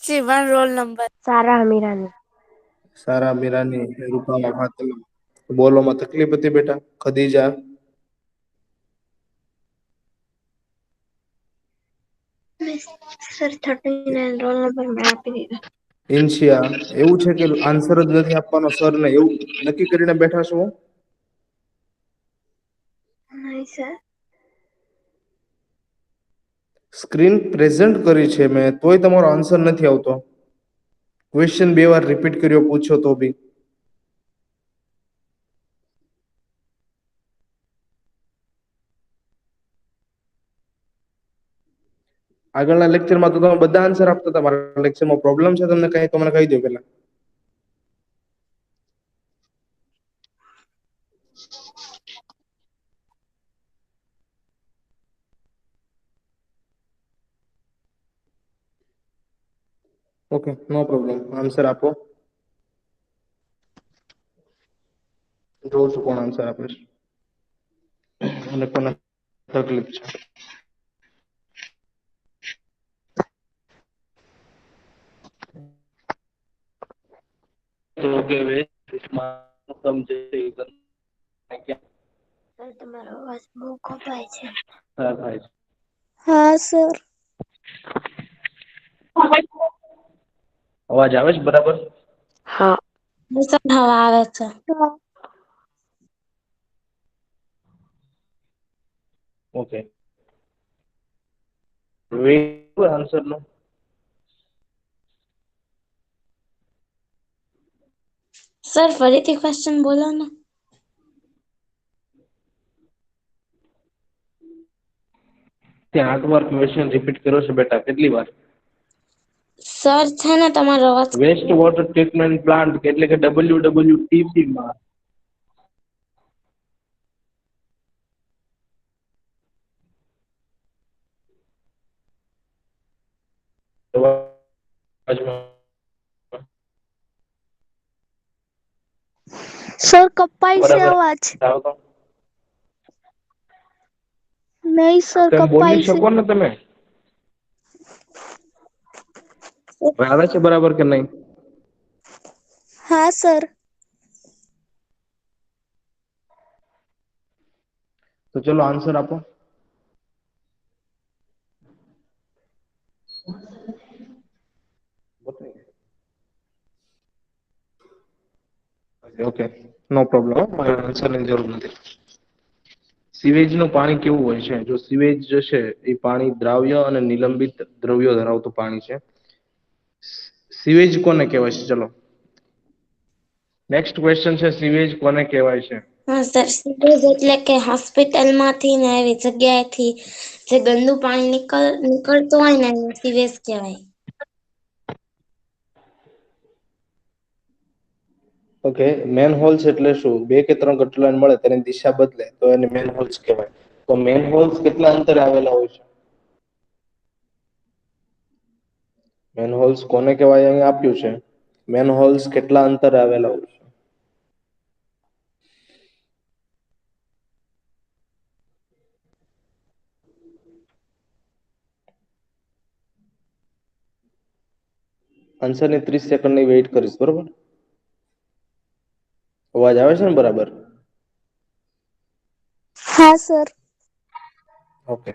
7 roll number. સારા અમીરાની. સારા મીરાની, રૂપામાં ફાતેમા. બોલોમાં તકલીફ હતી બેટા? ખદીજા. સર 39 રોલ નંબર મેં આપી દીધા. ઇન્શિયા, એવું છે કે આન્સર જ નથી આપવાનો સર ને એવું નક્કી કરીને બેઠા છો? નહીં સર. સ્ક્રીન પ્રેઝન્ટ કરી છે મેં, તોય તમારો આન્સર નથી આવતો. ક્વેશ્ચન 2 વાર રિપીટ કર્યો પૂછો તો બી. આગળના લેક્ચરમાં તો તમે બધા આન્સર આપતા હતા, મારા લેક્ચરમાં પ્રોબ્લેમ છે તમને કઈ તો મને કહી દો પેલા. ઓકે, નો પ્રોબ્લેમ. આન્સર આપો. જોઉં છું કોણ આન્સર આપે છે અને કોને તકલીફ છે. સર તમારો અવાજ બહુ કપાય છે. હા સર. અવાજ આવે છે બરાબર? હા. હવે આવે છે. ઓકે. આન્સર નો. સર ફરીથી ક્વેશ્ચન બોલો ને. ત્યાં 8 વાર ક્વેશ્ચન રિપીટ કર્યો છે બેટા, કેટલી વાર? સર છે ને તમારો અવાજ. વેસ્ટ વોટર ટ્રીટમેન્ટ પ્લાન્ટ એટલે કે WWTP માં સર કપાય છે બરાબર અવાજ. આવતો નહી સર તેમ કપાય બોલી છે. શકો ને તમે. હવે આવે છે બરાબર કે નહીં? હા સર. તો ચલો આન્સર આપો. ઓકે, નો પ્રોબ્લેમ. મારે આન્સરની જરૂર નથી. સિવેજ નું પાણી કેવું હોય છે? જો સિવેજ જે છે એ પાણી દ્રાવ્ય અને નિલંબિત દ્રવ્યો ધરાવતું પાણી છે. સિવેજ કોને કહેવાય છે? ચલો. નેક્સ્ટ ક્વેશ્ચન છે, સિવેજ કોને કહેવાય છે? હા સર, સિવેજ એટલે કે હોસ્પિટલ માંથી ને એવી જગ્યાએથી જે ગંદુ પાણી નીકળતું હોય ને એને સિવેજ કહેવાય. ઓકે, મેન હોલ્સ એટલે શું? 2 કે 3 ગટર લાઈન મળે તેની દિશા બદલે તો એને મેન હોલ્સ કહેવાય. તો મેન હોલ્સ કેટલા અંતરે આવેલા હોય છે? મેન હોલ્સ કોને કહેવાય અહીં આપ્યું છે. મેન હોલ્સ કેટલા અંતરે આવેલા હોય છે? આન્સરની 30 સેકન્ડની વેઇટ કરીશ, બરોબર? અવાજ આવે છે ને બરાબર? હા સર. ઓકે.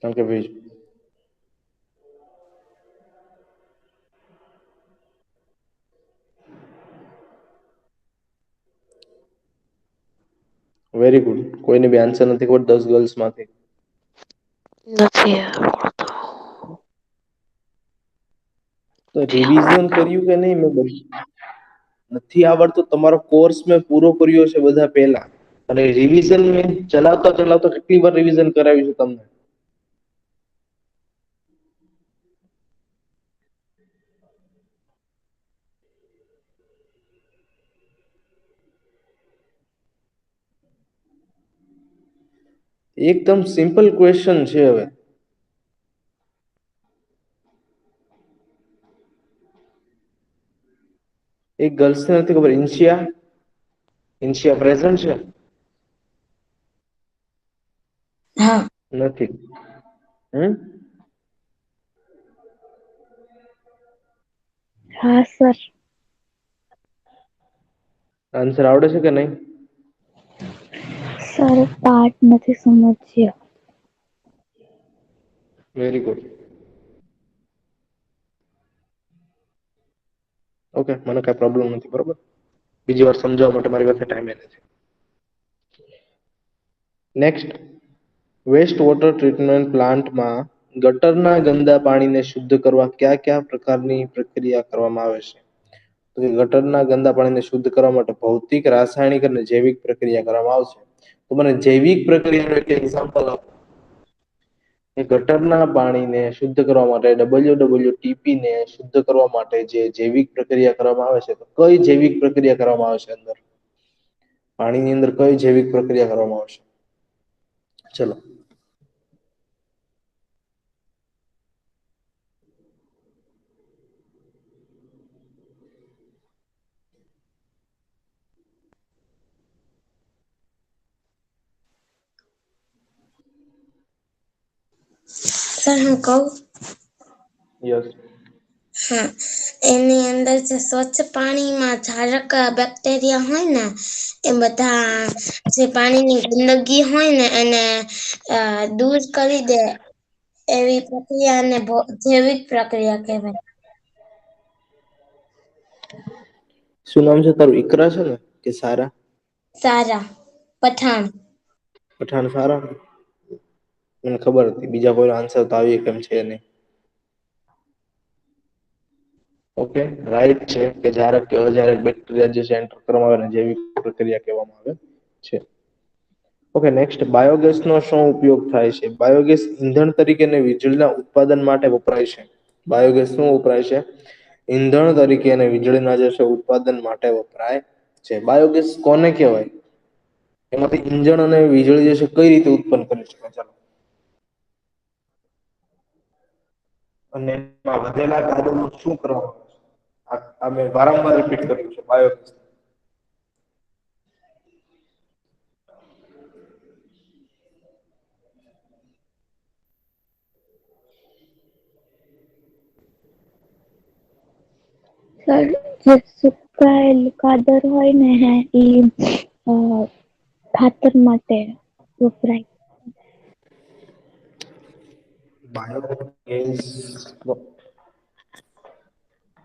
ઓકે ભાઈ. Very good. કોઈને બી આન્સર નથી ખબર 10 ગર્લ્સ માંથી? નથી. તો રિવિઝન કર્યું કે નહીં? નથી આવડતું. તમારો કોર્સ મેં પૂરો કર્યો છે બધા પહેલા. અને રિવિઝન મેં ચલાવતા ચલાવતા કેટલી વાર રિવિઝન કરાવ્યું છે તમને? એકદમ સિમ્પલ ક્વેશ્ચન છે હવે. એક ગર્લ્સને નથી ખબર, ઇન્શિયા. ઇન્શિયા પ્રેઝન્ટ છે? હા. નથી. હા સર. આન્સર આવડે છે કે નહીં? સર પાર્ટ નથી સમજ્યા. Very good. ઓકે, મને કઈ પ્રોબ્લેમ નથી. બરોબર, બીજી વાર સમજાવવા માટે મારી પાસે ટાઈમ નથી. નેક્સ્ટ, વેસ્ટ વોટર ટ્રીટમેન્ટ પ્લાન્ટમાં ગટરના ગંદા પાણીને શુદ્ધ કરવા કયા કયા પ્રકારની પ્રક્રિયા કરવામાં આવે છે? તો ગટરના ગંદા પાણીને શુદ્ધ કરવા માટે ભૌતિક, રાસાયણિક અને જૈવિક પ્રક્રિયા કરવામાં આવશે. તો મને જૈવિક પ્રક્રિયાનું એક એક્ઝામ્પલ આપો. એ ગટરના પાણીને શુદ્ધ કરવા માટે WWTP ને શુદ્ધ કરવા માટે જે જૈવિક પ્રક્રિયા કરવામાં આવે છે, તો કઈ જૈવિક પ્રક્રિયા કરવામાં આવે છે? અંદર પાણીની અંદર કઈ જૈવિક પ્રક્રિયા કરવામાં આવશે? ચલો. સર હું કહું? યસ. હા, એની અંદર જે સ્વચ્છ પાણીમાં ક્ષારક બેક્ટેરિયા હોય ને, એ બધા જે પાણીની ગંદગી હોય ને એને દૂર કરી દે. એવી પ્રક્રિયાને જૈવિક પ્રક્રિયા કહેવાય. શું નામ છે તારું? ઈકરા છે ને કે સારા? સારા પઠાણ. પઠાણ સારા? મને ખબર હતી બીજા કોઈ આન્સર તો આવી કેમ છે નહીં. ઓકે, રાઈટ છે કે જરાક કે અજારક બેક્ટેરિયા જે એન્ટર કરવામાં આવે ને જૈવિક પ્રક્રિયા કહેવામાં આવે છે. ઓકે, નેક્સ્ટ, બાયોગેસ નો શું ઉપયોગ થાય છે? બાયોગેસ ઈંધણ તરીકે અને વીજળીના ઉત્પાદન માટે વપરાય છે. બાયોગેસ શું વપરાય છે? ઈંધણ તરીકે અને વીજળીના જે છે ઉત્પાદન માટે વપરાય છે. બાયોગેસ કોને કહેવાય? એમાંથી ઈંધણ અને વીજળી જે છે કઈ રીતે ઉત્પન્ન કરી શકાય? ચાલો. અને એમાં વધેલા કાર્બનનું શું કરવાનું? આ મેં વારંવાર રિપીટ કર્યું છે. બાયોગેસ સર જે સુકાયેલું કાદર હોય ને એ ખાતર માટે વપરાય. બાયોગેસ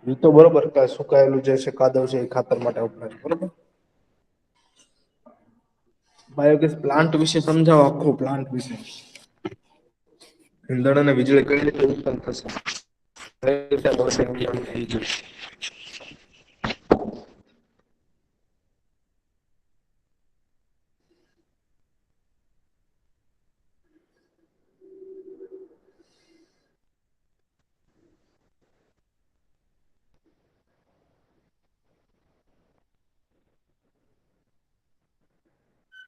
એ તો બરોબર કે સુકાયેલું જે છે કાદવ છે એ ખાતર માટે વપરાય, બરોબર. બાયોગેસ પ્લાન્ટ વિશે સમજાવો, આખો પ્લાન્ટ વિશે. ઈંધણ અને વીજળી કઈ રીતે ઉત્પન્ન થશે?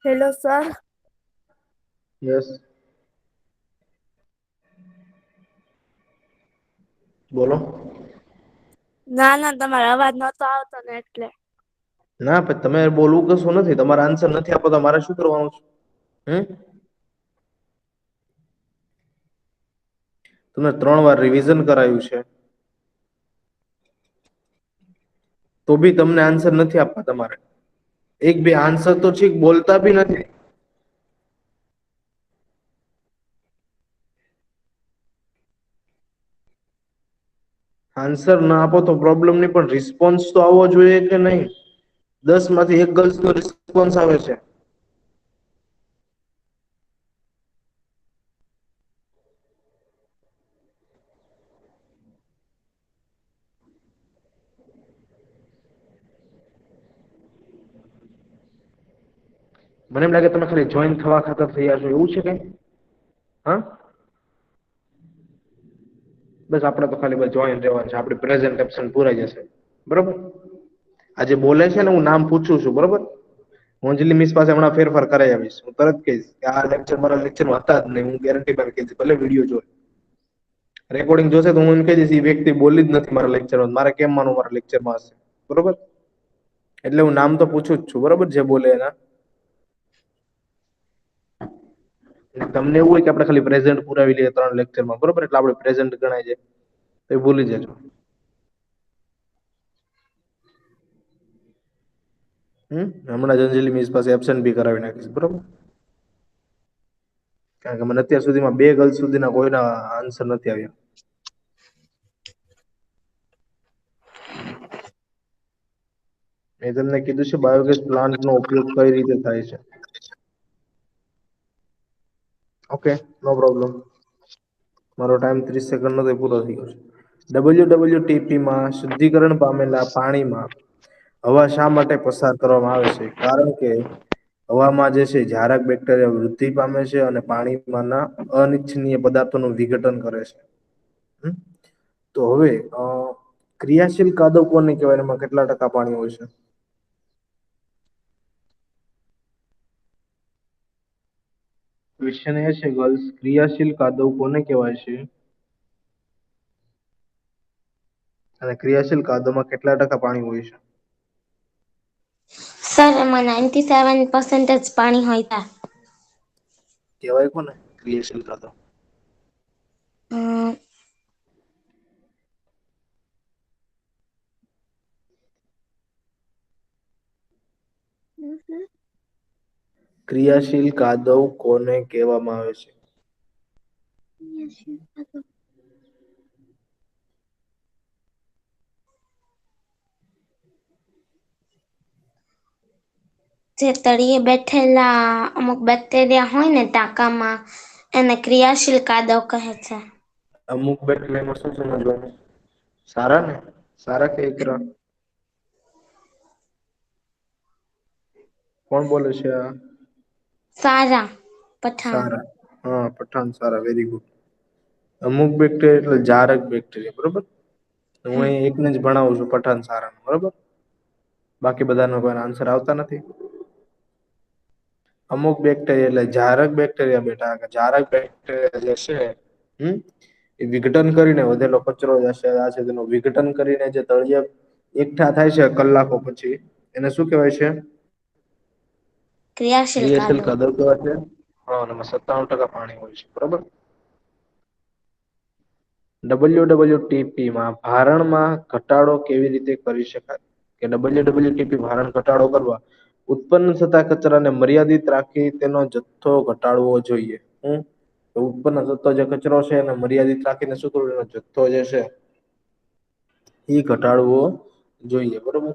Hello sir. યસ. બોલો. ના ના, તમારો અવાજ નતો આવતો ને એટલે. ના પણ તમે બોલવું કશું નથી. તમારે આન્સર નથી આપો તો મારે શું કરવાનું છે? તમે 3 વાર રિવિઝન કરાયું છે, તો બી તમને આન્સર નથી આપવા. તમારે એક બે આન્સર તો ઠીક, બોલતા બી નથી. આન્સર ના આપો તો પ્રોબ્લેમ નહીં, પણ રિસ્પોન્સ તો આવવો જોઈએ કે નહીં? 10 માંથી 1 ગર્લ્સ નો રિસ્પોન્સ આવે છે. મને એમ લાગે તમે ખાલી જોઈન થવા ખાતર તૈયાર છો, એવું છે કઈ? હા, બસ આપણે તો ખાલી જોઈન રહેવાનું છે. આપણી પ્રેઝન્ટ એબ્સન્ટ પૂરાઈ જશે, બરોબર. આજે બોલે છે ને, હું નામ પૂછું છું, બરોબર. હું અંજલિ મિસ પાસે હમણાં ફેરફાર કરાઈ આવીશ. હું તરત કહીશ કે આ લેક્ચર મારા લેક્ચરમાં હતા જ નહીં. હું ગેરંટી પર કહીશ, ભલે વિડીયો જોઈ. રેકોર્ડિંગ જોશે તો હું એમ કહી દઈશ એ વ્યક્તિ બોલી જ નથી મારા લેક્ચરમાં. મારે કેમ માનવું મારા લેક્ચરમાં હશે, બરોબર. એટલે હું નામ તો પૂછું જ છું, બરોબર, જે બોલે એના. તમને એવું હોય કે આપણે ખાલી પ્રેઝન્ટ પુરાવી લઈએ 3 લેક્ચરમાં, બરોબર? એટલે આપણે પ્રેઝન્ટ ગણાય જાય, તો એ ભૂલી જજો. હમણાં જ અંજલિ મિસ પાસે એબ્સેન્ટ બી કરાવી નાખીશ, બરોબર? કારણ કે મને અત્યાર સુધીમાં 2 ગર્લ્સ સુધીના કોઈના આન્સર નથી આવ્યા. મેં તમને કીધું છે બાયોગેસ પ્લાન્ટનો ઉપયોગ કઈ રીતે થાય છે. ઓકે, નો પ્રોબ્લેમ. મારો ટાઈમ 30 સેકન્ડનો તો પૂરો થઈ ગયો છે. WWTP માં શુદ્ધિકરણ પામેલા પાણીમાં હવા શા માટે પસાર કરવામાં આવે છે? કારણ કે હવામાં જે છે જરાક બેક્ટેરિયા વૃદ્ધિ પામે છે અને પાણીમાંના અનિચ્છનીય પદાર્થોનું વિઘટન કરે છે. તો હવે ક્રિયાશીલ કાદવ કોને કહેવાય? એમાં કેટલા ટકા પાણી હોય છે? ક્વેશ્ચન એ છે ગર્લ્સ, ક્રિયાશીલ કાદવ કોને કહેવાય છે? અને ક્રિયાશીલ કાદવમાં કેટલા ટકા પાણી હોય છે? સર એમાં 97% જ પાણી હોય તા. કહેવાય કોને ક્રિયાશીલ કાદવ? અ ક્રિયાશીલ કાદવ કોને કહેવામાં આવે છે? જે તળિયે બેઠેલા અમુક બેક્ટેરિયા હોય ને ટાંકામાં, એને ક્રિયાશીલ કાદવ કહે છે. અમુક બેક્ટેરિયામાં શું સમજવાનું? સારા ને? સારા કે એકરા? કોણ બોલે છે આ? સારા. પઠાણ. સારા. હા, પઠાણ સારા, વેરી ગુડ. અમુક બેક્ટેરિયા એટલે જારક બેક્ટેરિયા, બરોબર? હું હમ અહીં એકને જ ભણાવું છું, પઠાણ સારા, બરોબર? બાકી બધાનો કોઈ આન્સર આવતા નથી. અમુક બેક્ટેરિયા એટલે જારક બેક્ટેરિયા બેટા, જારક બેક્ટેરિયા જે છે, એ વિઘટન કરીને વધેલો કચરો છે તેનું વિઘટન કરીને જે તળિયે એકઠા થાય છે કલાકો પછી, એને શું કહેવાય છે? ક્રિયાશીલ કાદવ કહેવાય છે. હા, અને એમાં 97% પાણી હોય છે, બરોબર? WWTP માં ભારણમાં ઘટાડો કેવી રીતે કરી શકાય? કે WWTP ભારણ ઘટાડો કરવા ઉત્પન્ન થતા કચરાને મર્યાદિત રાખી તેનો જથ્થો ઘટાડવો જોઈએ. ઉત્પન્ન થતો જે કચરો છે એને મર્યાદિત રાખીને શું કરવું? એનો જથ્થો જે છે એ ઘટાડવો જોઈએ, બરોબર?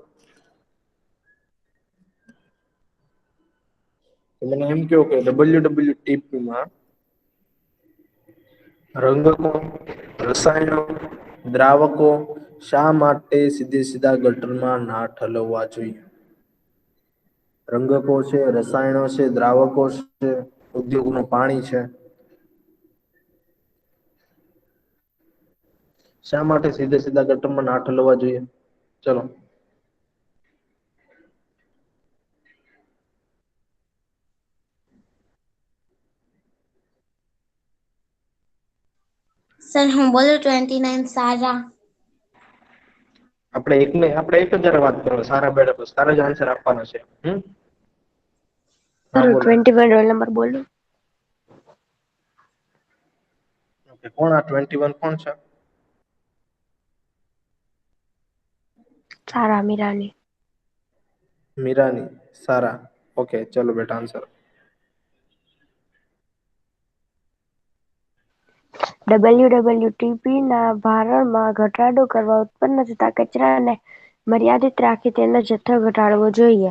તો મને એમ કહો કે WWTP માં રંગકો, રસાયણો, દ્રાવકો શા માટે સીધે ગટરમાં ના ઠલવવા જોઈએ? રંગકો છે, રસાયણો છે, દ્રાવકો છે, ઉદ્યોગનું પાણી છે. શા માટે સીધે ગટરમાં ના ઠલવવા જોઈએ? ચલો. સર હું બોલું 29 સારા. આપણે એક જ વાત કરો, સારા બેડા તો સારા જ આન્સર આપવાના છે. હા, સર હું બોલો. 21 રોલ નંબર બોલું. કોણ આ 21 કોણ છે? સારા મીરાની. મીરાની, સારા. ઓકે, ચલો બેટા આન્સર. WWTP ના ભારણમાં ઘટાડો કરવા ઉત્પન્ન થતા કચરાને મર્યાદિત રાખી તેનો જથ્થો ઘટાડવો જોઈએ.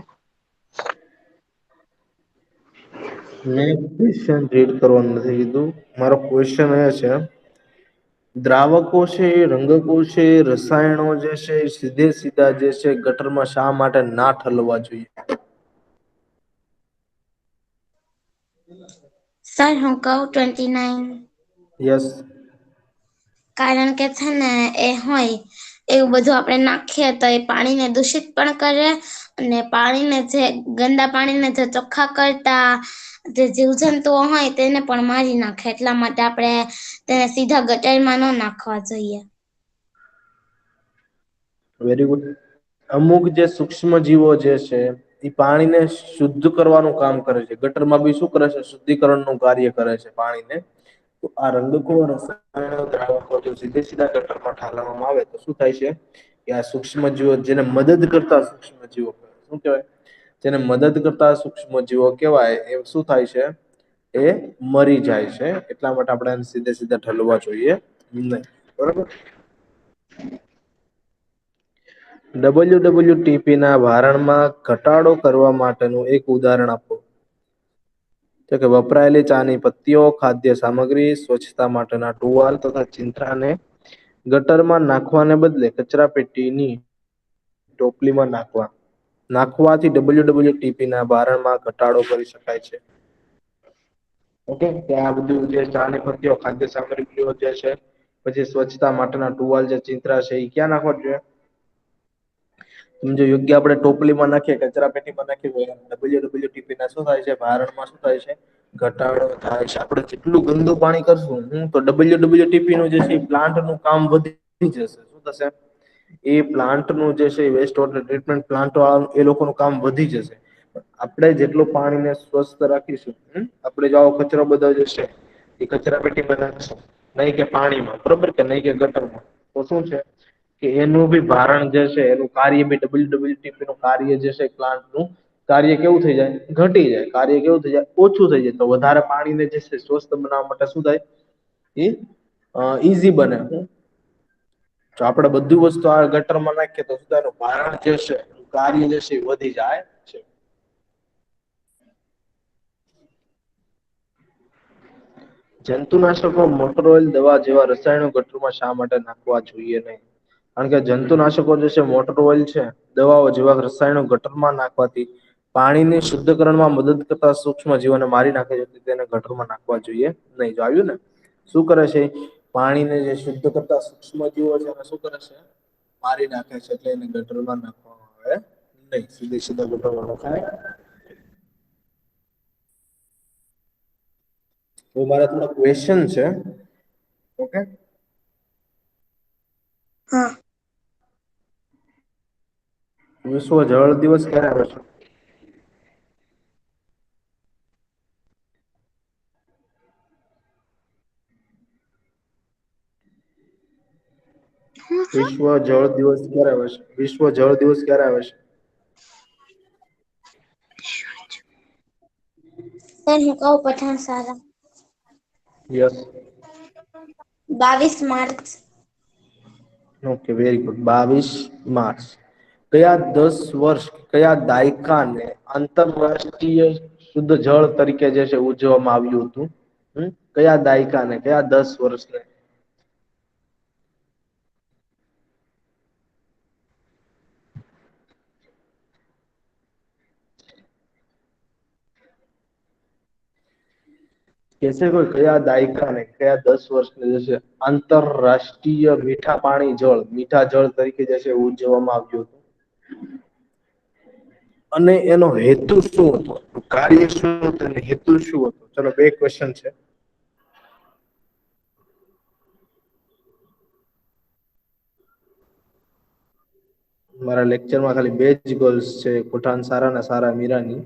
મેં ક્વેશ્ચન રીડ કરવાનું નથી કીધું. મારો ક્વેશ્ચન એ છે, દ્રાવકો છે, રંગકો છે, રસાયણો જે છે, સીધા જે છે ગટરમાં શા માટે ના ઠલવવા જોઈએ? સર હું કહું 29. યસ. કારણ કે છે ને એ હોય એવું બધું આપણે નાખીએ તો એ પાણીને દૂષિત પણ કરે, અને પાણીને જે ગંદા પાણીને જે ચોખ્ખા કરતા જે જીવજંતુઓ હોય તેને પણ મારી નાખે, એટલા માટે આપણે તેને સીધા ગટરમાં ન નાખવા જોઈએ. Very good. અમુક જે સૂક્ષ્મ જીવો જે છે એ પાણીને શુદ્ધ કરવાનું કામ કરે છે. ગટરમાં બી શું કરે છે? શુદ્ધિકરણનું કાર્ય કરે છે પાણીને. તો આ રંજકો રસાયણો દ્રાવકો જો સીધે સીધા ગટરમાં ઠાલવવામાં આવે તો શું થાય છે કે આ સૂક્ષ્મ જીવો જેને મદદ કરતા સૂક્ષ્મ જીવો શું કહેવાય? જેને મદદ કરતા સૂક્ષ્મ જીવો કહેવાય એ શું થાય છે? એ મરી જાય છે. એટલા માટે આપણે એને સીધે સીધા ઠલવવા જોઈએ નહીં. બરોબર. WWTP ના ભારણમાં ઘટાડો કરવા માટેનું એક ઉદાહરણ આપો. તો કે વપરાયેલી ચાની પત્તીઓ, ખાદ્ય સામગ્રી, સ્વચ્છતા માટેના ટુવાલ તથા ચિંથરાને ગટરમાં નાખવાને બદલે કચરા પેટીની ટોપલીમાં નાખવાથી WWTP ના ભારણમાં ઘટાડો કરી શકાય છે. ઓકે, આ બધું જે ચાની પત્તીઓ, ખાદ્ય સામગ્રીઓ જે છે, પછી સ્વચ્છતા માટેના ટુવાલ જે ચિંતરા છે, એ ક્યાં નાખવા જોઈએ? જો યોગ્ય આપણે ટોપલીમાં નાખીએ, કચરા પેટીમાં નાખીએ, WWTP ના શું થાય છે? ભારણમાં શું થાય છે? ઘટાડો થાય છે. આપણે જેટલું ગંદુ પાણી કરશું તો WWTP નું જે છે પ્લાન્ટનું કામ વધી જશે. શું થશે? એ પ્લાન્ટનું જે છે વેસ્ટ વોટર ટ્રીટમેન્ટ પ્લાન્ટ વાળાનું એ લોકોનું કામ વધી જશે. આપણે જેટલું પાણીને સ્વસ્થ રાખીશું, આપણે જો આવો કચરો બધો જે છે એ કચરા પેટીમાં નાખશું, નહીં કે પાણીમાં, બરોબર, કે નહીં કે ગટરમાં, તો શું છે કે એનું બી ભારણ જે છે, એનું કાર્ય બી WWTP નું કાર્ય જે છે પ્લાન્ટનું કાર્ય કેવું થઈ જાય? ઘટી જાય. કાર્ય કેવું થઈ જાય? ઓછું થઈ જાય. તો વધારે પાણીને જે છે સ્વસ્થ બનાવવા માટે શું થાય? એ ઈઝી બને. જો આપણે બધું વસ્તુ આ ગટરમાં નાખીએ તો શું થાય? ભારણ જે છે, કાર્ય જે છે વધી જાય છે. જંતુનાશકો, મોટર ઓઇલ, દવા જેવા રસાયણો ગટરમાં શા માટે નાખવા જોઈએ નહીં? કારણ કે જંતુનાશકો જે છે, મોટર ઓઇલ છે, દવાઓ જેવા રસાયણો ગટરમાં નાખવાથી પાણીને શુદ્ધકરણમાં મદદ કરતા સૂક્ષ્મ જીવોને મારી નાખે છે. તેને ગટરમાં નાખવા જોઈએ નહીં. જો આવ્યું ને? શું કરે છે? પાણીને જે શુદ્ધ કરતા સૂક્ષ્મ જીવો છે એને શું કરે છે? મારી નાખે છે. એટલે એને ગટરમાં નાખવામાં આવે નહીં. સીધે સીધા ગટરમાં નખાય. તો મારા થોડા ક્વેશ્ચન છે. ઓકે, હા. વિશ્વ જળ દિવસ ક્યારે આવે છે? વિશ્વ જળ દિવસ ક્યારે આવે છે? વિશ્વ જળ દિવસ ક્યારે આવે છે? સર હું કહું Pathan Sara yes. 22 March. Okay, very good. 22 March. કયા 10 વર્ષ, કયા દાયકાને આંતરરાષ્ટ્રીય શુદ્ધ જળ તરીકે જે છે ઉજવવામાં આવ્યું હતું? કયા દાયકાને, કયા 10 વર્ષને? કેસે કોઈ કયા દાયકાને, કયા 10 વર્ષને જે છે આંતરરાષ્ટ્રીય મીઠા પાણી જળ, મીઠા જળ તરીકે જે છે ઉજવવામાં આવ્યું હતું? અને એનો હેતુ શું હતો? કાર્ય શું હતું અને હેતુ શું હતો? ચલો, 2 ક્વેશ્ચન છે. મારા લેક્ચરમાં ખાલી 2 જ ગર્લ્સ છે, પઠાણ સારા ને સારા મીરાની.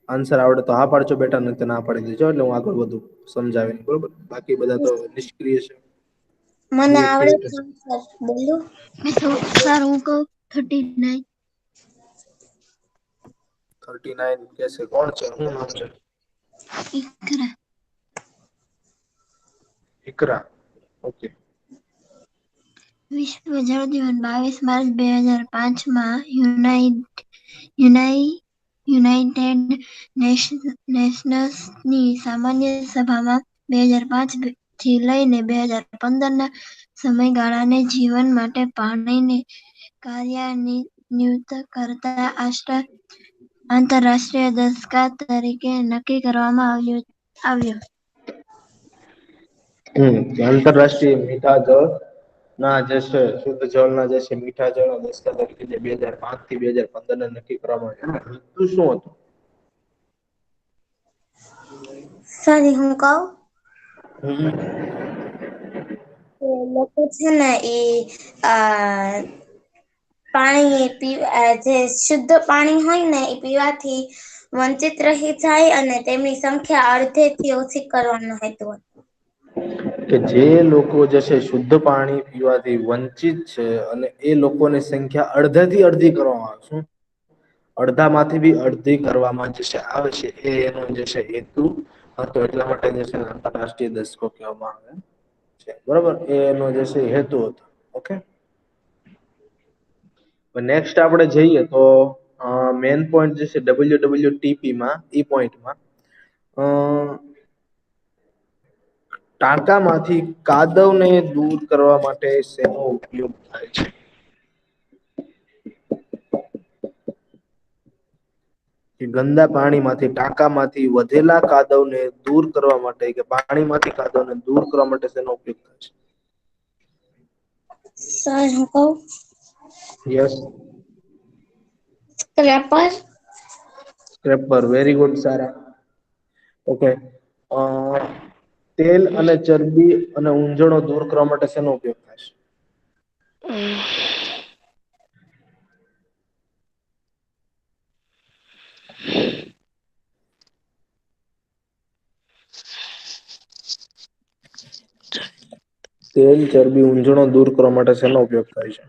આન્સર આવડે તો હા પાડજો બેટા, નથી ના પાડી દેજો, એટલે હું આગળ વધુ સમજાવીને. બરોબર? બાકી બધા તો નિષ્ક્રિય છે. મને મ્યુટ આવડે થઈ છે જશે. સર, બોલું? સર હું કહું 39. 39 કેસે કોણ છે? શું નામ છે? ઇકરા. ઇકરા. ઓકે. વિશ્વ જળ દિવસ 22 માર્ચ 2005 યુનાઇટેડ નેશન્સની સામાન્ય સભામાં 2005 થી લઈને 2015ના સમયગાળાને જીવન માટે પાણીને કાર્યાન્વિત કરતા આંતરરાષ્ટ્રીય દશકા તરીકે નક્કી કરવામાં આવ્યો. આંતરરાષ્ટ્રીય મીઠા જળ ના જે છે, શુદ્ધ જળના જે છે મીઠા જળના દસ્તા તરીકે જે 2005 થી 2015 નક્કી કરવામાં આવ્યું. હેતુ શું હતું? સર હું કહું? હમ. લોકો છે ને એ આ પાણી જે શુદ્ધ પાણી હોય ને એ પીવાથી વંચિત રહી જાય અને તેમની સંખ્યા અડધેથી ઓછી કરવાનો હેતુ હતો. કે જે લોકો જે છે શુદ્ધ પાણી પીવાથી વંચિત છે અને એ લોકોની સંખ્યા અડધેથી અડધી કરવામાં આવે. શું? અડધામાંથી બી અડધી કરવામાં જે આવે છે એ એનો જે છે હેતુ હતો. એટલા માટે જે છે આંતરરાષ્ટ્રીય દસકો કહેવામાં આવે છે. બરોબર, એ એનો જે છે હેતુ હતો. ઓકે, નેક્સ્ટ આપણે જઈએ તો મેન પોઈન્ટ જે છે WWTP માં ઈ પોઈન્ટમાં ટાંકામાંથી કાદવને દૂર કરવા માટે શેનો ઉપયોગ થાય છે? કે ગંદા પાણીમાંથી ટાંકામાંથી વધેલા કાદવને દૂર કરવા માટે કે પાણીમાંથી કાદવને દૂર કરવા માટે શેનો ઉપયોગ થાય છે? સર હું કહું? Yes. Scraper. Scraper, very good Sara. Okay, તેલ અને ચરબી અને ઉંજણો દૂર કરવા માટે શેનો ઉપયોગ થાય છે? તેલ, ચરબી, ઉંજણો દૂર કરવા માટે શેનો ઉપયોગ થાય છે?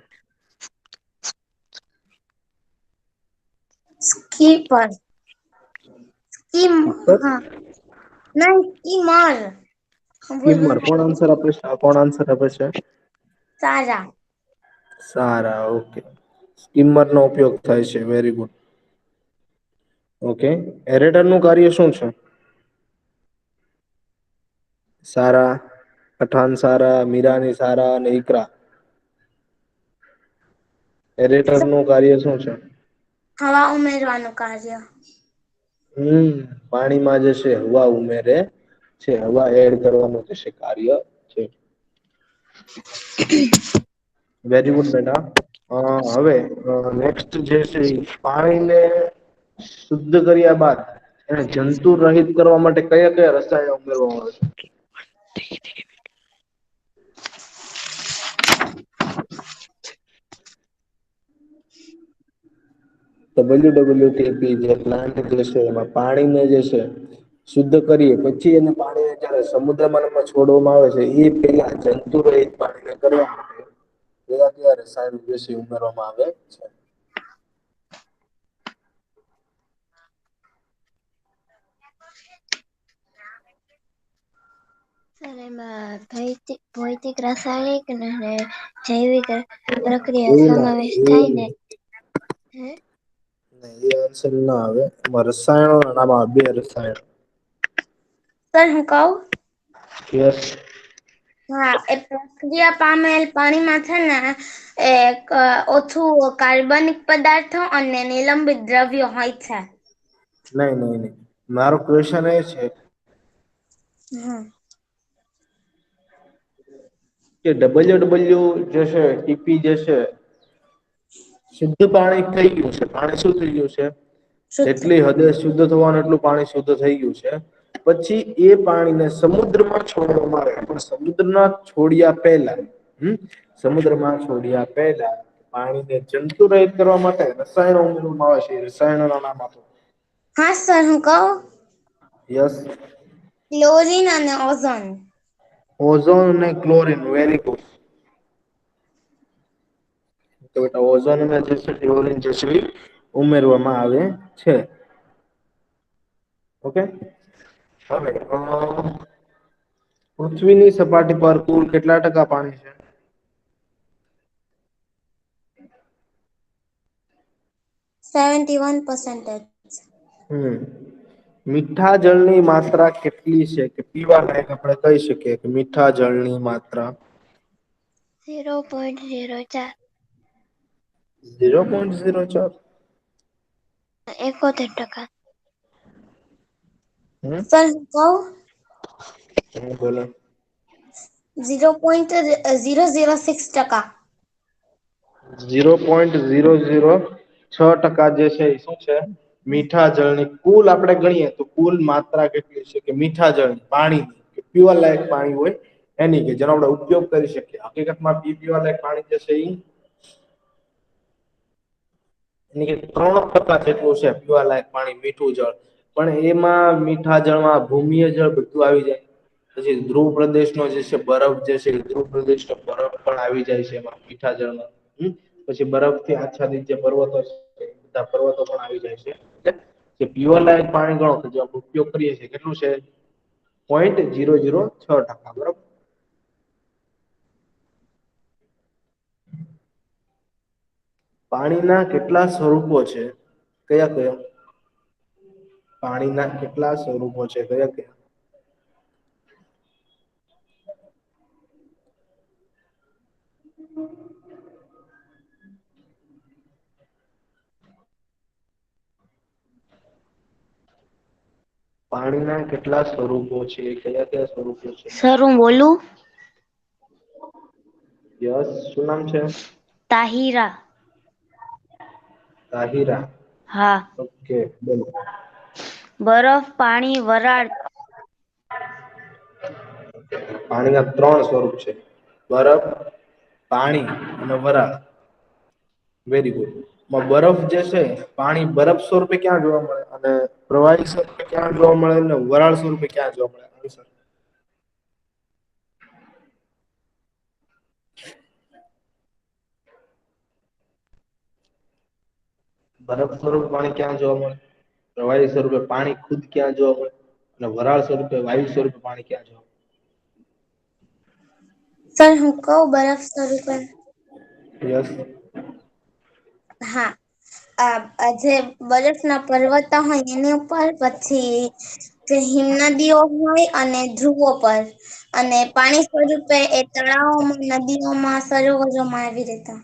સ્કીપર. સ્કીમ. સ્કીપર, હા, નહીં સ્કીમર. સ્કીમર. કોણ આન્સર આપે છે? કોણ આન્સર આપે છે? સારા. સારા, ઓકે. સ્કીમરનો ઉપયોગ થાય છે. Very good. ઓકે, એરેટરનું કાર્ય શું છે? સારા, પઠાણ સારા, મીરાની સારા અને ઈકરા. એરેટરનું કાર્ય શું છે? હવા ઉમેરવાનું કાર્ય. પાણીમાં જે છે હવા ઉમેરે છે. હવા એડ કરવાનું જે છે કાર્ય છે. વેરી ગુડ બેટા. હવે નેક્સ્ટ જે છે પાણીને શુદ્ધ કર્યા બાદ એને જંતુ રહિત કરવા માટે કયા કયા રસાયણ ઉમેરવામાં આવે છે? WWTP જે પ્લાન્ટ જે છે એમાં પાણીને જે છે શુદ્ધ કરીએ પછી એને પાણીને જયારે સમુદ્રમાં છોડવામાં આવે છે એ પેલા જંતુ રહિત પાણીને કરવા માટે કયા કયા રસાયણ ઉમેરવામાં આવે છે? સર એમાં ભૌતિક રાસાયણિક અને જૈવિક પ્રક્રિયા એવું ના સમાવેશ થાય ને. એ આન્સર ના આવે. એમાં રસાયણો નામ આવે, બે રસાયણ. સર હું કહું? યસ. હા, એ પ્રક્રિયા પામેલ પાણીમાં છે ને એક ઓછું કાર્બનિક પદાર્થો અને નિલંબિત દ્રવ્યો હોય છે. નહી નહી નહી, મારો ક્વેશ્ચન એ છે હમ. કે જે છે ટીપી જે છે શુદ્ધ પાણી થઈ ગયું છે. પાણી શું થઈ ગયું છે? શુદ્ધ. જેટલી હદે શુદ્ધ થવાનું એટલું પાણી શુદ્ધ થઈ ગયું છે. પછી એ પાણીને સમુદ્રમાં છોડવામાં આવે. પણ સમુદ્રના છોડ્યા પહેલા સમુદ્રમાં છોડ્યા પહેલા પાણીને જંતુ રહિત કરવા માટે રસાયણો ઉમેરવામાં આવે છે. રસાયણોના નામ આપો. હા સર હું કહું? યસ. ક્લોરીન અને ઓઝોન. ઓઝોન અને ક્લોરીન, વેરી ગુડ. તો બેટા ઓઝોન અને જે છે ક્લોરીન જે છે ઉમેરવામાં આવે છે. ઓકે, હવે પૃથ્વીની સપાટી પર કુલ કેટલા ટકા પાણી છે? 71%. મીઠા જળની માત્રા કેટલી છે કે પીવા લાયક આપણે કહી શકીએ કે મીઠા જળની માત્રા? 0.04. 0.04? 71%. સર હું કહું? બોલો. 0.006%. 0.006% જે છે એ શું છે? મીઠા જળની કુલ આપણે ગણીએ તો કુલ માત્રા કેટલી છે કે મીઠા જળની, પાણીની, કે પીવા લાયક પાણી હોય એની, કે જેનો આપણે ઉપયોગ કરી શકીએ. હકીકતમાં પીવા લાયક પાણી જે છે ઈ એની કે 3% જેટલું છે પીવા લાયક પાણી, મીઠું જળ. પણ એમાં મીઠા જળમાં ભૂમિય જળ બધું આવી જાય. પછી ધ્રુવ પ્રદેશનો જે છે બરફ જે છે ધ્રુવ પ્રદેશનો બરફ પણ આવી જાય છે એમાં મીઠા જળમાં. પછી બરફથી આચ્છાદિત જે પર્વતો છે બધા પર્વતો પણ આવી જાય છે. જે પીવાલાયક પાણી ગણો કે જે ઉપયોગ કરીએ છીએ કેટલું છે? 0.006%. બરોબર. પાણીના કેટલા સ્વરૂપો છે? કયા કયા? પાણીના કેટલા સ્વરૂપો છે? કયા કયા? પાણીના કેટલા સ્વરૂપો છે? કયા કયા સ્વરૂપો છે? સર હું બોલું? યસ, શું નામ છે? તાહિરા. તાહિરા. હા. ઓકે, બોલો. બરફ, પાણી, વરાળ. પાણીના 3 સ્વરૂપ છે. બરફ, પાણી અને વરાળ. Very good. બરફ જે છે પાણી બરફ સ્વરૂપે ક્યાં જોવા મળે? અને પ્રવાહી સ્વરૂપે ક્યાં જોવા મળે? ને વરાળ સ્વરૂપે ક્યાં જોવા મળે? બરફ સ્વરૂપે પાણી ક્યાં જોવા મળે? પ્રવાહી સ્વરૂપે પાણી ખુદ ક્યાં જોવા મળે? અને વરાળ સ્વરૂપે વાયુ સ્વરૂપે પાણી ક્યાં જોવા મળે? સર હું કહું બરફ સ્વરૂપે? યસ. હા. જે બરફના પર્વતો હોય એની ઉપર, પછી જે હિમનદીઓ હોય અને ધ્રુવો પર. અને પાણી સ્વરૂપે એ તળાવોમાં, નદીઓમાં, સરોવરોમાં આવી રીતે.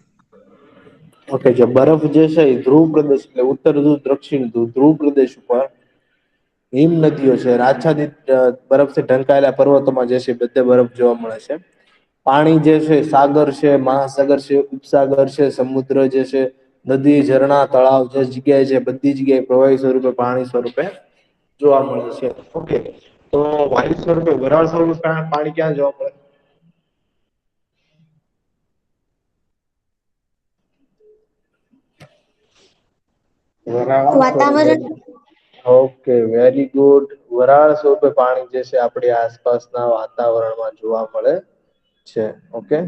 ઓકે, જે બરફ જે છે એ ધ્રુવ પ્રદેશ એટલે ઉત્તર ધ્રુવ, દક્ષિણ ધ્રુવ, ધ્રુવ પ્રદેશ ઉપર હિમ નદીઓ છે, આચ્છાદિત બરફથી ઢંકાયેલા પર્વતોમાં જે છે બધે બરફ જોવા મળે છે. પાણી જે છે સાગર છે, મહાસાગર છે, ઉપસાગર છે, સમુદ્ર જે છે, નદી, ઝરણા, તળાવ જે જગ્યાએ છે બધી જગ્યાએ પ્રવાહી સ્વરૂપે પાણી સ્વરૂપે જોવા મળે છે. ઓકે, તો વાયુ સ્વરૂપે, વરાળ સ્વરૂપે પાણી ક્યાં જોવા મળે? વરાળ વાતાવરણ. સ્વરૂપે. Okay, very good. વરાળ સ્વરૂપે પાણી જે છે આપણી આસપાસના વાતાવરણમાં જોવા મળે છે. ઓકે.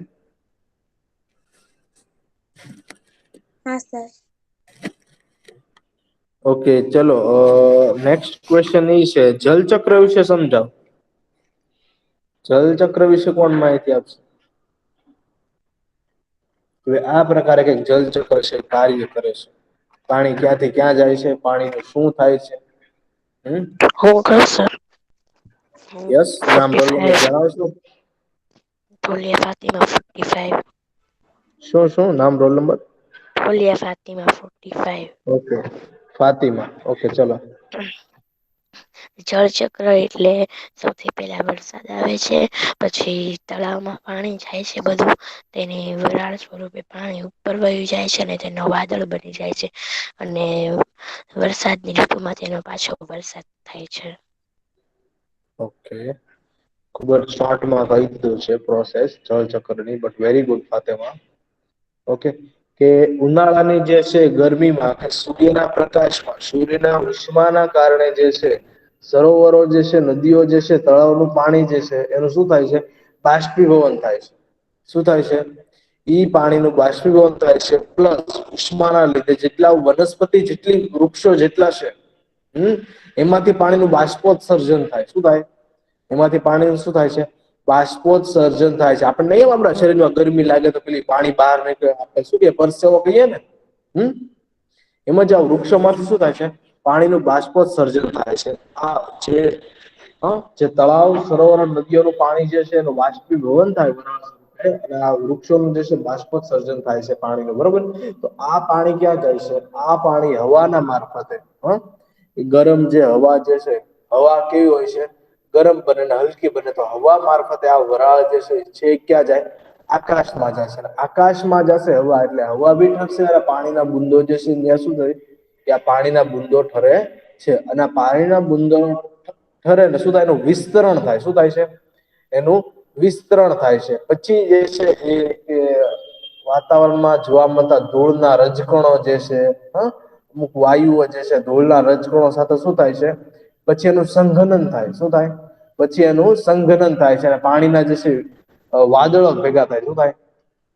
હા સર. ઓકે, ચલો નેક્સ્ટ ક્વેશ્ચન એ છે જલચક્ર વિશે સમજાવો. જલચક્ર વિશે કોણ માહિતી આપશે? હવે આ પ્રકારે કઈક જલચક્ર છે, કાર્ય કરે છે. પાણી ક્યાંથી ક્યાં જાય છે? પાણીનું શું થાય છે? હું કહું સર? હું યસ, નામ, રોલ નંબર 45 જણાવશો? ઢોલિયા ફાતિમા 45. શું નામ, roll number? Dholiya Fatima 45. Okay, Fatima. Okay, ચલો. જળચક્ર એટલે સૌથી પહેલા વરસાદ આવે છે, પછી તળાવમાં પાણી જાય છે બધું. તેને વરાળ સ્વરૂપે પાણી ઉપર વયું જાય છે અને તેનો વાદળ બની જાય છે. અને વરસાદની ઋતુમાં તેનો પાછો વરસાદ થાય છે. ઓકે. ખુબ જ શોર્ટમાં કહી દીધું છે પ્રોસેસ જળચક્રની, but very good Fatema. Okay. કે ઉનાળાની જે છે ગરમીમાં કે સૂર્યના પ્રકાશમાં, સૂર્યના ઉષ્માના કારણે જે છે સરોવરો જે છે, નદીઓ જે છે, તળાવનું પાણી જે છે એનું શું થાય છે? બાષ્પીભવન થાય છે. શું થાય છે? ઈ પાણીનું બાષ્પીભવન થાય છે, પ્લસ ઉષ્માના લીધે જેટલા વનસ્પતિ, જેટલી વૃક્ષો જેટલા છે, એમાંથી પાણીનું બાષ્પોત્સર્જન થાય. શું થાય? એમાંથી પાણીનું શું થાય છે? બાષ્પોત્સર્જન થાય છે. આપણને નહીં આપણા શરીરમાં ગરમી લાગે તો પેલી પાણી બહાર નીકળે, આપણે શું કહીએ પરસેવો કહીએ ને? એમાં જે વૃક્ષોમાંથી શું થાય છે? પાણીનું બાષ્પોત્સર્જન થાય છે. આ જે તળાવ, સરોવર, નદીઓનું પાણી જે છે એનું બાષ્પીભવન થાય અને આ વૃક્ષોનું જે છે બાષ્પોત્સર્જન થાય છે પાણીનું, બરોબર? તો આ પાણી ક્યાં જાય છે? આ પાણી હવાના મારફતે, ગરમ જે હવા જે છે, હવા કેવી હોય છે? ગરમ બને ને હલકી બને. તો હવા મારફતે આ વરાળ જે છે ક્યાં જાય? આકાશમાં જશે. આકાશમાં જશે હવા, એટલે હવા બી ઠરશે અને પાણીના બુંદો જે છે ત્યાં શું થાય? ત્યાં પાણીના બુંદો ઠરે છે. અને પાણીના બુંદો ઠરે ને શું થાય? એનું વિસ્તરણ થાય. શું થાય છે? એનું વિસ્તરણ થાય છે. પછી જે છે એ વાતાવરણમાં જોવા મળતા ધૂળના રજકણો જે છે, અમુક વાયુઓ જે છે ધૂળના રજકણો સાથે શું થાય છે, પછી એનું સંઘનન થાય. શું થાય? પછી એનું સંઘનન થાય છે અને પાણીના જે છે વાદળો ભેગા થાય. શું થાય?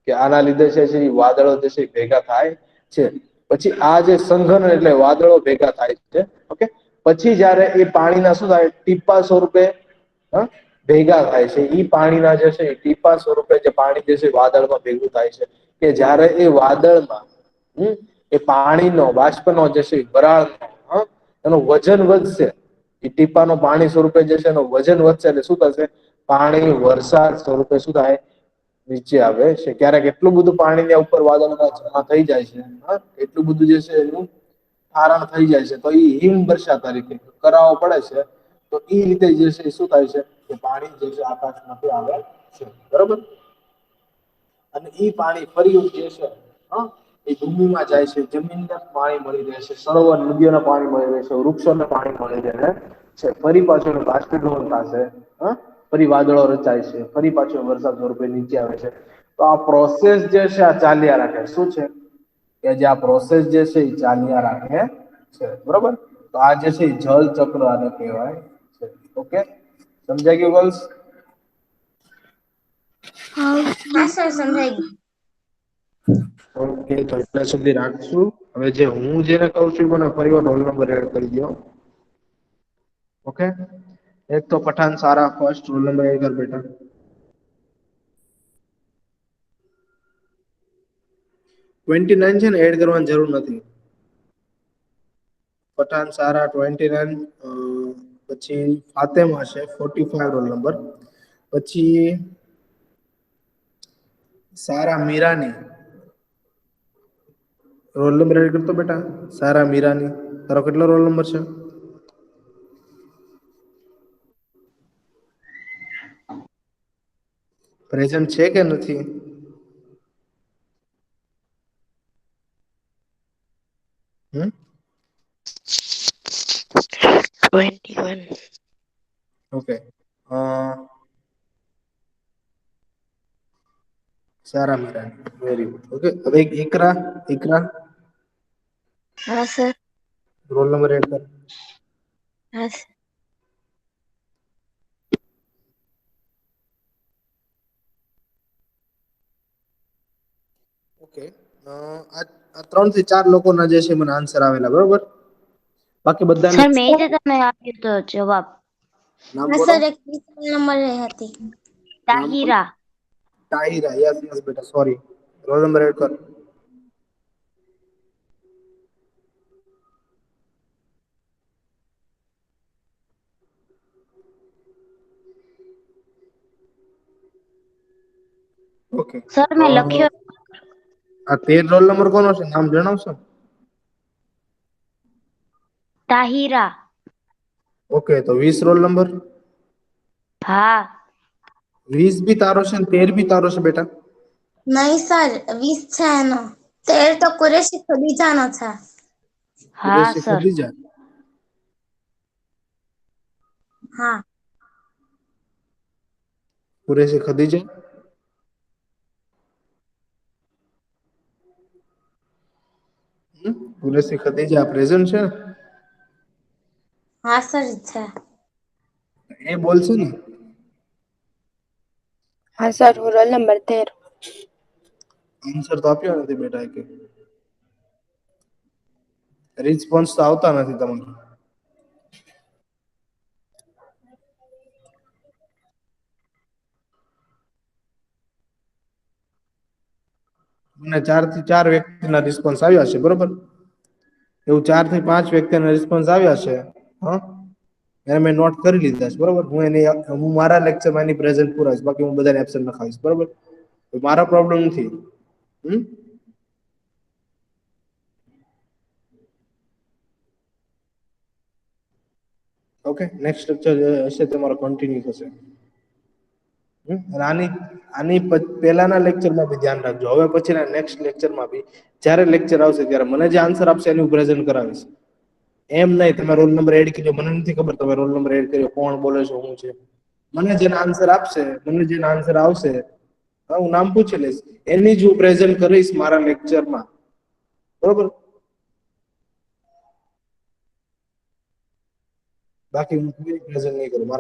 કે આના લીધે છે વાદળો જે છે ભેગા થાય છે. પછી આ જે સંઘનન એટલે વાદળો ભેગા થાય છે. ઓકે, પછી જયારે એ પાણીના શું થાય ટીપા સ્વરૂપે ભેગા થાય છે. ઈ પાણીના જે છે ટીપા સ્વરૂપે જે પાણી જે છે વાદળમાં ભેગું થાય છે. કે જયારે એ વાદળમાં એ પાણીનો બાષ્પનો જે છે વરાળ એનું વજન વધશે. એ ટીપાનું પાણી સ્વરૂપે જે છે એનું વજન વધશે એટલે શું થશે? પાણી વરસાદ સ્વરૂપે શું થાય? નીચે આવે છે. ક્યારેક એટલું બધું પાણીના ઉપર વાદળમાં જમા થઈ જાય છે, એટલું બધું જે છે એનું ઠારણ થઈ જાય છે, તો એ હિમવર્ષા તરીકે કરાવો પડે છે. તો એ રીતે જે છે શું થાય છે કે પાણી જે છે આકાશમાંથી આવે છે. બરોબર? અને ઈ પાણી ફરી જે છે એ ભૂમિમાં જાય છે. જમીનને પાણી મળી રહે છે, સરોવર નદીઓને પાણી મળી રહે છે, વૃક્ષોને પાણી મળી રહે છે. ફરી પાછું બાષ્પીભવન થશે, ફરી વાદળો રચાય છે, ફરી પાછો વરસાદ સ્વરૂપે નીચે આવે છે. તો આ પ્રોસેસ જે છે આ ચાલ્યા રાખે. શું છે? કે જે આ પ્રોસેસ જે છે એ ચાલ્યા રાખે છે. બરોબર? તો આ જે છે જળ ચક્ર આને કહેવાય છે. ઓકે, સમજાઈ ગયું ગર્લ્સ? હા સર, સમજાઈ ગયું. ઓકે, તો એટલા સુધી રાખશું. હવે જે હું જેને કઉ છું મને ફરી વાર રોલ નંબર એડ કરી દો. ઓકે, એક તો પઠાણ સારા ફર્સ્ટ રોલ નંબર એડ કર બેટા. 29 છે ને, એડ કરવાની જરૂર નથી. પઠાણ સારા 29, પછી ફાતેમા છે 45 રોલ નંબર, પછી સારા મીરાની રોલ નંબર એડ કરતો બેટા. સારા મીરાની, તારો કેટલો રોલ નંબર છે? પ્રેઝન્ટ છે કે નથી? હમ 21. ઓકે, સારા મીરાની, વેરી ગુડ. ઓકે, હવે એકરા હા સર. રોલ નંબર એડ કર. હા સર. ઓકે, આ 3 થી 4 લોકોના જે છે મને આન્સર આવેલા. બરોબર? બાકી બધાને સર મેં જે તમને આપ્યો તો જવાબ નામ હા બોલો. સર, એક 20 નંબરે હતી. નામ બોલો. તાહિરા. તાહિરા, યસ યસ બેટા, સોરી. રોલ નંબર એડ કર. ઓકે, સર મેં લખ્યો આ 13 રોલ નંબર કોનો છે? નામ જણાવશો? તાહિરા. ઓકે, તો 20 રોલ નંબર? હા. 20 બી તારો છે ને 13 બી તારો છે બેટા? નહીં સર, 20 છે એનો. 13 તો કુરેશી ખદીજાનો છે. હા કુરેશી સર. ખદીજા? હા. કુરેશી ખદીજા? કુરેશી ખદીજા પ્રેઝન્ટ છે? હા સર, છે. એ બોલશે ને? હા સર, હું રોલ નંબર 13. આન્સર તો આપ્યો નથી બેટા એકે. રિસ્પોન્સ તો આવતા નથી તમારા. મને 4 થી 4 વ્યક્તિના રિસ્પોન્સ આવ્યા છે. બરોબર? એવું 4 થી 5 વ્યક્તિના રિસ્પોન્સ આવ્યા છે. એને મેં નોટ કરી લીધા છે. બરોબર? હું મારા લેક્ચરમાં એની પ્રેઝન્ટ પુરાવીશ, બાકી હું બધાને એબ્સન્ટ લખાવીશ. બરોબર? મારો પ્રોબ્લેમ નથી. ઓકે, નેક્સ્ટ લેક્ચર હશે તમારો કન્ટિન્યુ થશે. આની પહેલાના લેક્ચરમાં બી ધ્યાન રાખજો. હવે પછીના નેક્સ્ટ લેક્ચરમાં બી જ્યારે લેક્ચર આવશે ત્યારે મને જે આન્સર આપશે એનું પ્રેઝન્ટ કરાવીશ. એમ નહીં તમે રોલ નંબર એડ કર્યો, મને નથી ખબર તમે રોલ નંબર એડ કર્યો, કોણ બોલે છે, શું છે. મને જેનો આન્સર આપશે, મને જેનો આન્સર આવશે હા, હું નામ પૂછી લઈશ, એની જ હું પ્રેઝન્ટ કરીશ મારા લેક્ચરમાં, બરોબર. બાકી હું પ્રેઝન્ટ નહીં કરું.